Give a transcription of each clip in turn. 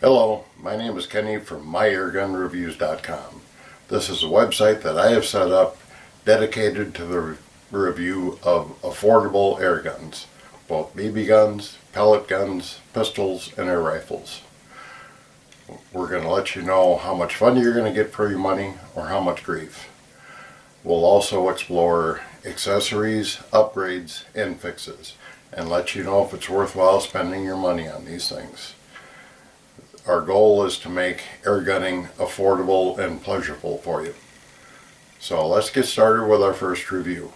Hello, my name is Kenny from MyAirGunReviews.com. This is a website that I have set up dedicated to the review of affordable air guns, both BB guns, pellet guns, pistols, and air rifles. We're going to let you know how much fun you're going to get for your money or how much grief. We'll also explore accessories, upgrades, and fixes, and let you know if it's worthwhile spending your money on these things. Our goal is to make air gunning affordable and pleasurable for you. So let's get started with our first review.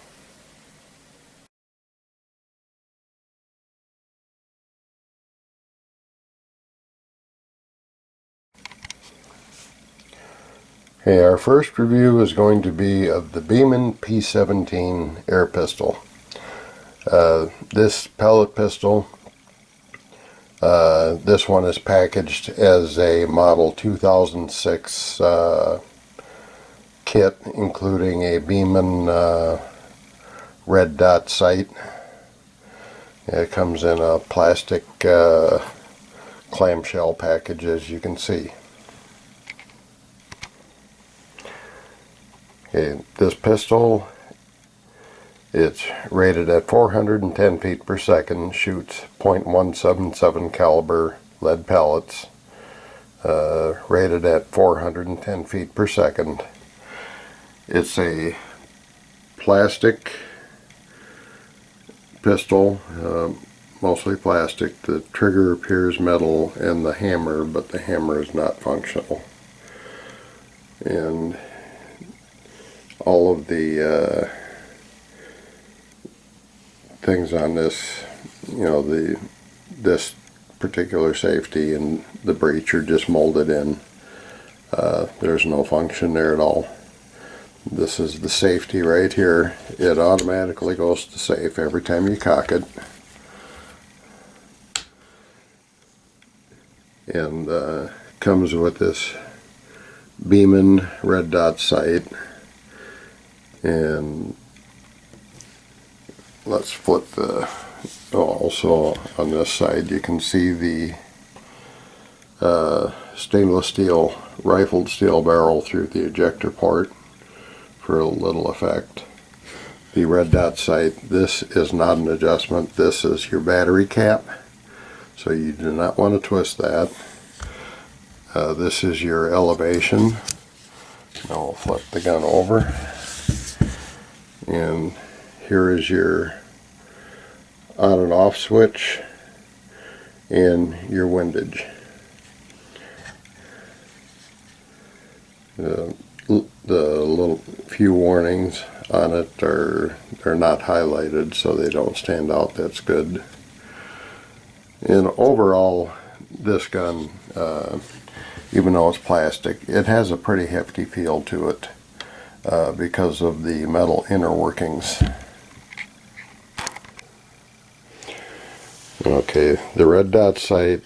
Okay, our first review is going to be of the Beeman P17 Air Pistol. This pellet pistol, this one is packaged as a model 2006 kit, including a Beeman red dot sight. It comes in a plastic clamshell package, as you can see. Okay, this pistol, it's rated at 410 feet per second, shoots .177 caliber lead pellets, rated at 410 feet per second. It's a plastic pistol, mostly plastic. The trigger appears metal and the hammer, but the hammer is not functional. And all of the things on this, this particular safety and the breech are just molded in. There's no function there at all. This is the safety right here. It automatically goes to safe every time you cock it. And comes with this Beeman red dot sight. And let's flip the, also on this side you can see the stainless steel, rifled steel barrel through the ejector port for a little effect. The red dot sight, this is not an adjustment, this is your battery cap, so you do not want to twist that. This is your elevation. Now we'll flip the gun over. And here is your on and off switch and your windage. The little few warnings on it they're not highlighted, so they don't stand out. That's good. And overall, this gun, even though it's plastic, it has a pretty hefty feel to it. Because of the metal inner workings. Okay, the red dot sight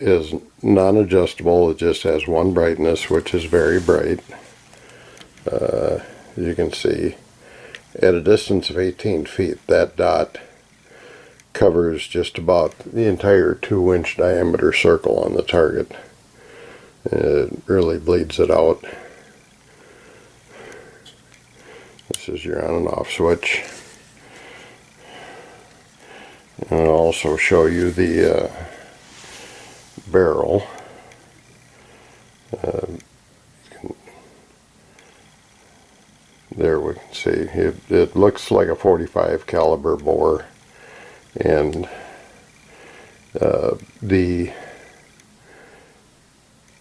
is non-adjustable. It just has one brightness, which is very bright. As you can see, at a distance of 18 feet, that dot covers just about the entire 2-inch diameter circle on the target. It really bleeds it out. This is your on and off switch. And I'll also show you the barrel. There we can see it looks like a 45 caliber bore, and the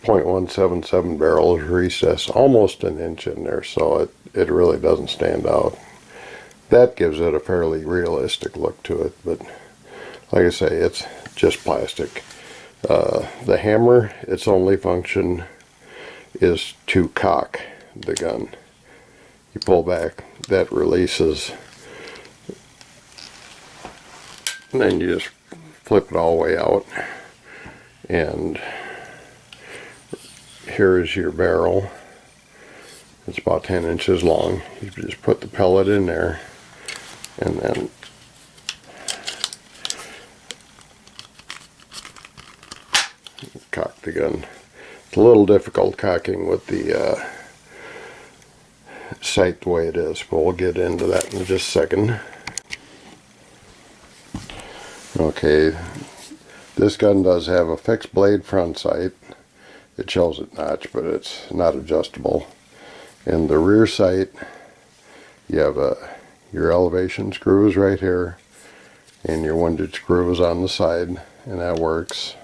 .177 barrel is recessed almost an inch in there, so it really doesn't stand out. That gives it a fairly realistic look to it, but like I say, it's just plastic. The hammer, its only function is to cock the gun. You pull back, that releases, and then you just flip it all the way out, and here is your barrel. It's about 10 inches long. You just put the pellet in there, and then cock the gun. It's a little difficult cocking with the sight the way it is, but we'll get into that in just a second. Okay, this gun does have a fixed blade front sight. It shows it notch, but it's not adjustable. And the rear sight, you have your elevation screws right here, and your windage screws on the side, and that works.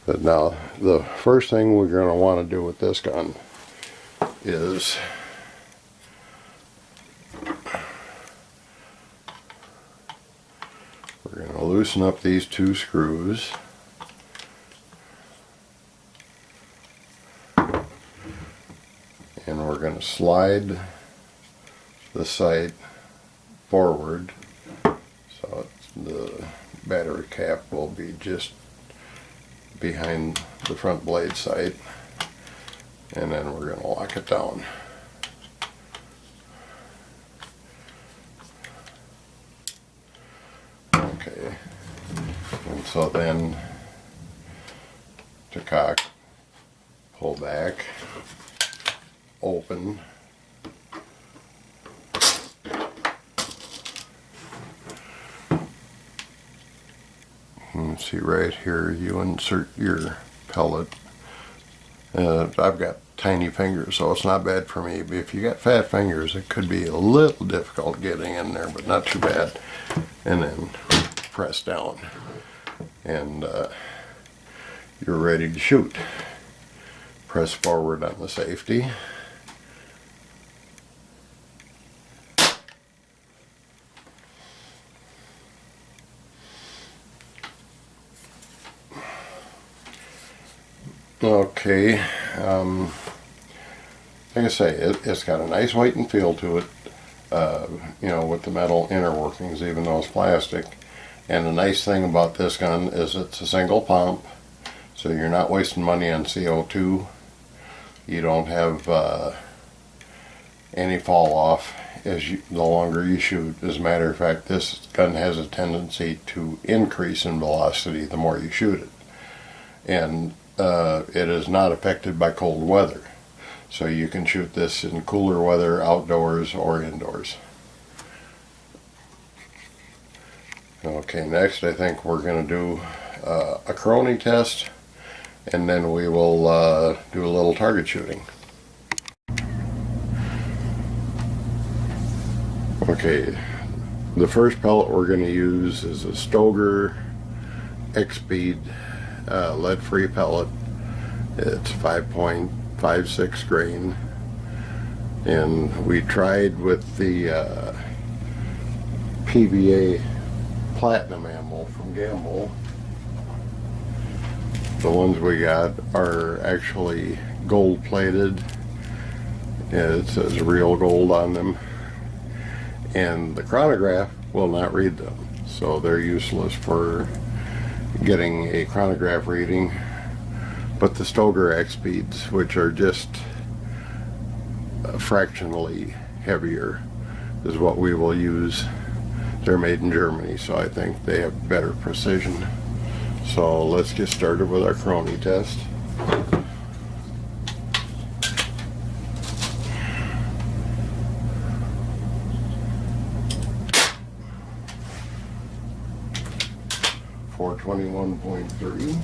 But now, the first thing we're going to want to do with this gun is we're going to loosen up these two screws. And we're going to slide the sight forward, so the battery cap will be just behind the front blade sight, and then we're going to lock it down. Okay, and so then to cock, pull back, open, and see right here you insert your pellet. I've got tiny fingers, so it's not bad for me, but if you got fat fingers it could be a little difficult getting in there, but not too bad. And then press down, and you're ready to shoot. Press forward on the safety. Okay, like I say, it's got a nice weight and feel to it, you know, with the metal inner workings, even though it's plastic. And the nice thing about this gun is it's a single pump, so you're not wasting money on CO2. You don't have any fall off the longer you shoot. As a matter of fact, this gun has a tendency to increase in velocity the more you shoot it. And it is not affected by cold weather, so you can shoot this in cooler weather, outdoors or indoors. Okay, next I think we're going to do a Chrony test, and then we will do a little target shooting. Okay, the first pellet we're going to use is a Stoeger X-Speed lead-free pellet. It's 5.56 grain, and we tried with the PVA Platinum ammo from Gamble. The ones we got are actually gold plated. It says real gold on them, and the chronograph will not read them, so they're useless for getting a chronograph reading. But the Stoeger X-Speeds, which are just fractionally heavier, is what we will use. They're made in Germany, so I think they have better precision. So let's get started with our Chrony test. .3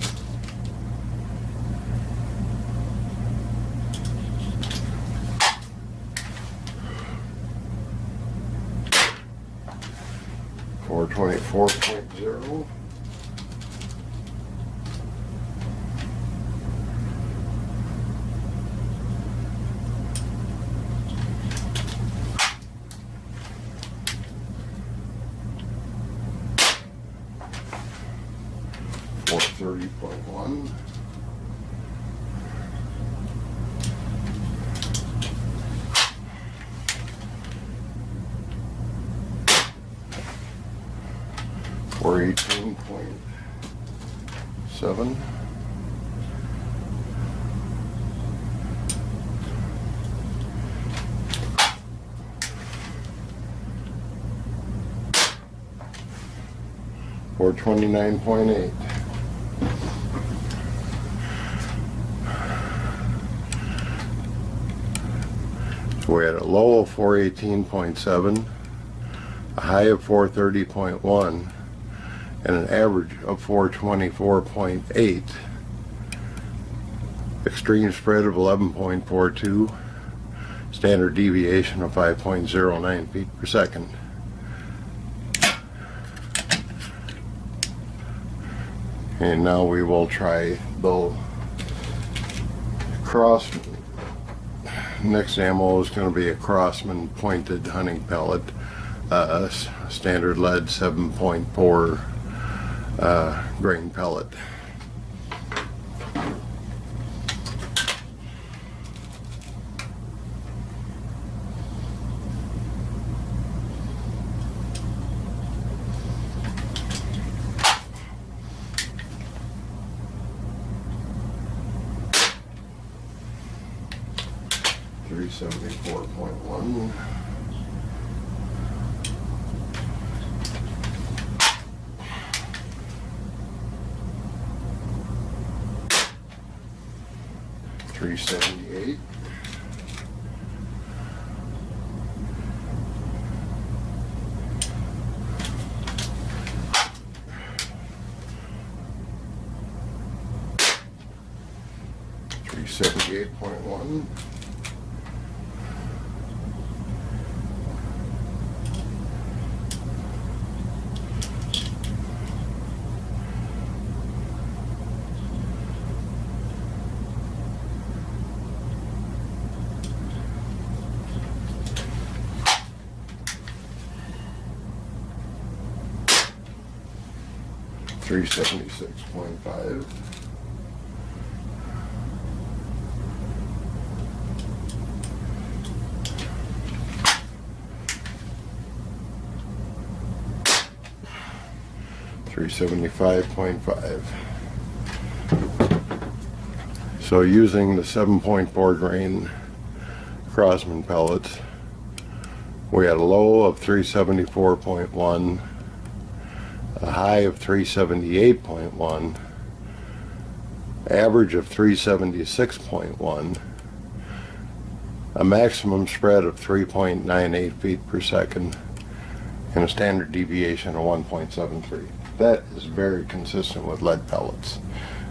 424.0 430.1 418.7 429.8 So we had a low of 418.7, a high of 430.1, and an average of 424.8. Extreme spread of 11.42, standard deviation of 5.09 feet per second. And now we will try the cross. Next ammo is going to be a Crossman pointed hunting pellet, standard lead 7.4 grain pellet. .1. 378. 378.1. 376.5. 375.5. So using the 7.4 grain Crossman pellets, we had a low of 374.1, a high of 378.1, average of 376.1, a maximum spread of 3.98 feet per second, and a standard deviation of 1.73. That is very consistent with lead pellets.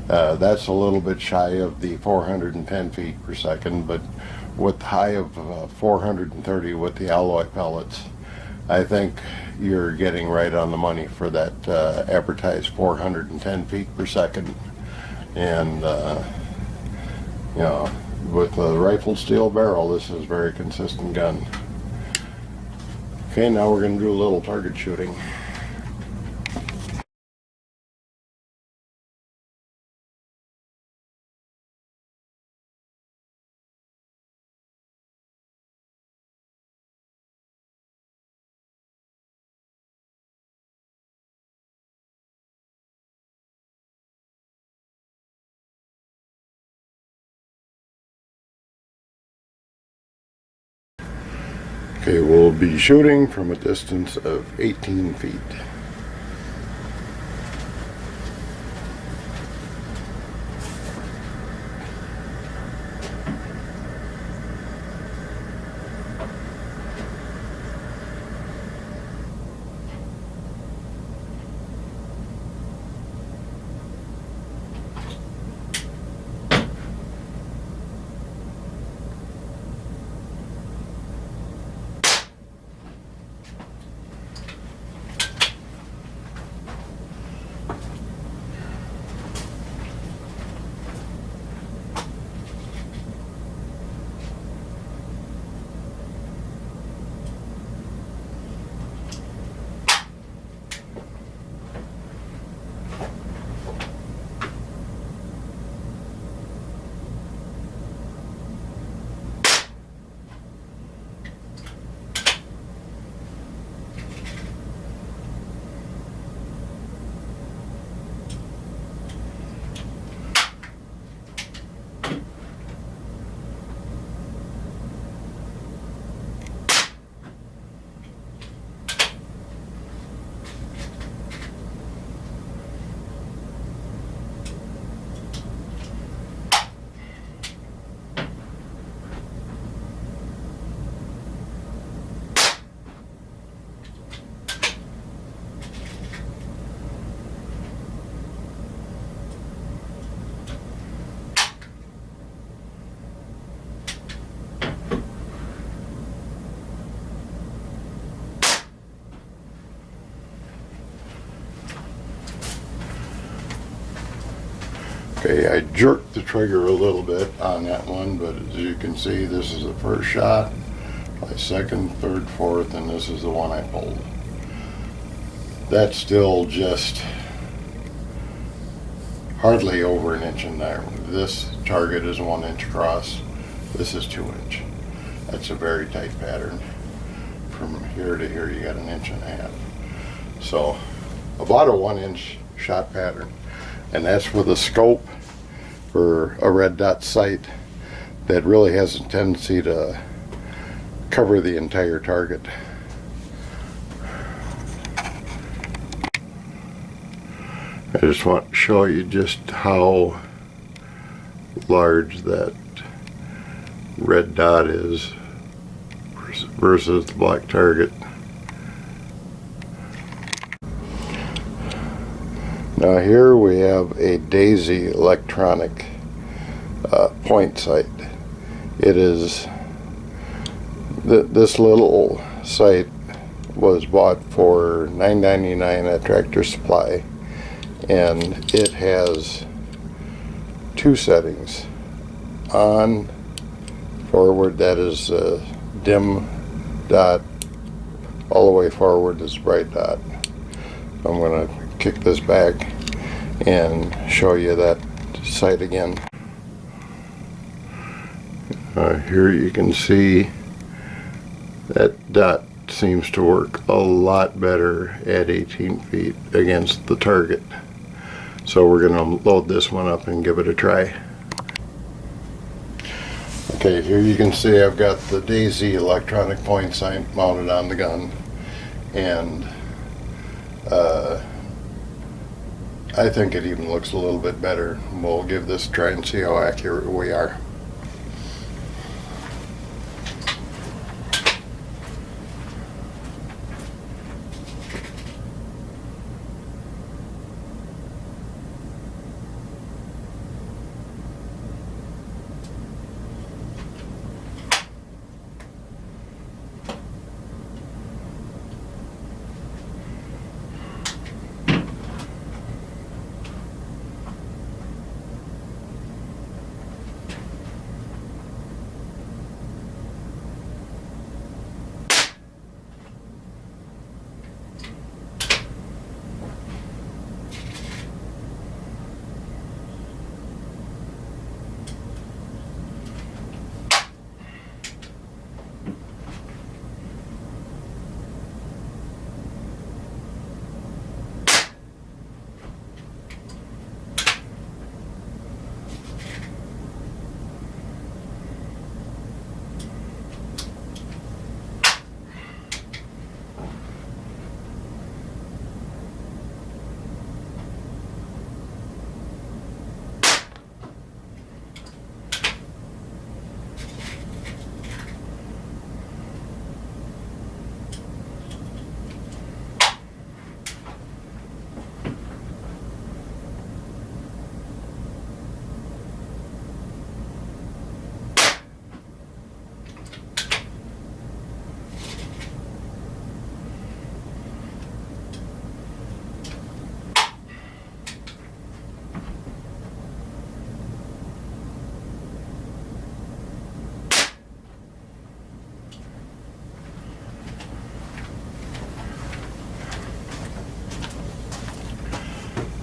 That's a little bit shy of the 410 feet per second, but with the high of 430 with the alloy pellets, I think you're getting right on the money for that advertised 410 feet per second. And you know, with the rifled steel barrel, this is a very consistent gun. Okay, now we're going to do a little target shooting. Okay, we'll be shooting from a distance of 18 feet. Okay, I jerked the trigger a little bit on that one, but as you can see, this is the first shot, my second, third, fourth, and this is the one I pulled. That's still just hardly over an inch in there. This target is 1 inch across. This is 2 inch. That's a very tight pattern. From here to here, you got 1.5 inches. So about a 1 inch shot pattern. And that's with a scope for a red dot sight that really has a tendency to cover the entire target. I just want to show you just how large that red dot is versus the black target. Now here we have a Daisy electronic point sight. It is this little sight was bought for $9.99 at Tractor Supply, and it has 2 settings. On, forward, that is dim dot, all the way forward is bright dot. I'm going to kick this back and show you that sight again. Here you can see that dot seems to work a lot better at 18 feet against the target. So we're going to load this one up and give it a try. Okay, here you can see I've got the Daisy electronic point sight mounted on the gun, and I think it even looks a little bit better. We'll give this a try and see how accurate we are.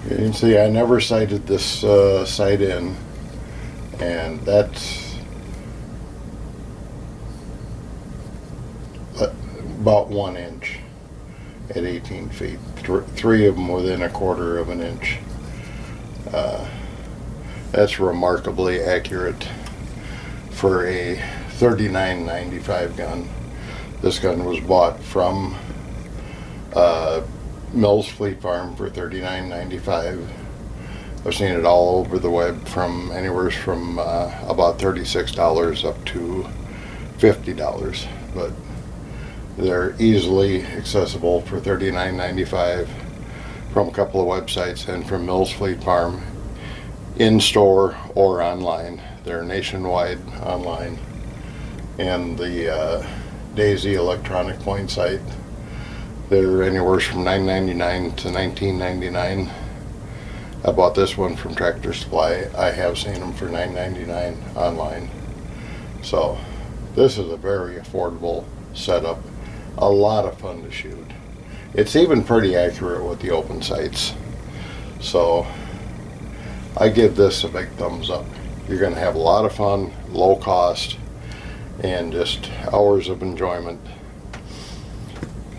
You can see I never sighted this sight in, and that's about 1 inch at 18 feet. 3 of them within 1/4 of an inch. That's remarkably accurate for a $39.95 gun. This gun was bought from Mills Fleet Farm for $39.95. I've seen it all over the web, from anywhere from about $36 up to $50, but they're easily accessible for $39.95 from a couple of websites and from Mills Fleet Farm, in store or online. They're nationwide online. And the Daisy electronic point sight, they're anywhere from $9.99 to $19.99. I bought this one from Tractor Supply. I have seen them for $9.99 online. So this is a very affordable setup. A lot of fun to shoot. It's even pretty accurate with the open sights. So I give this a big thumbs up. You're going to have a lot of fun, low cost, and just hours of enjoyment.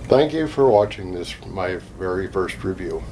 Thank you for watching this, my very first review.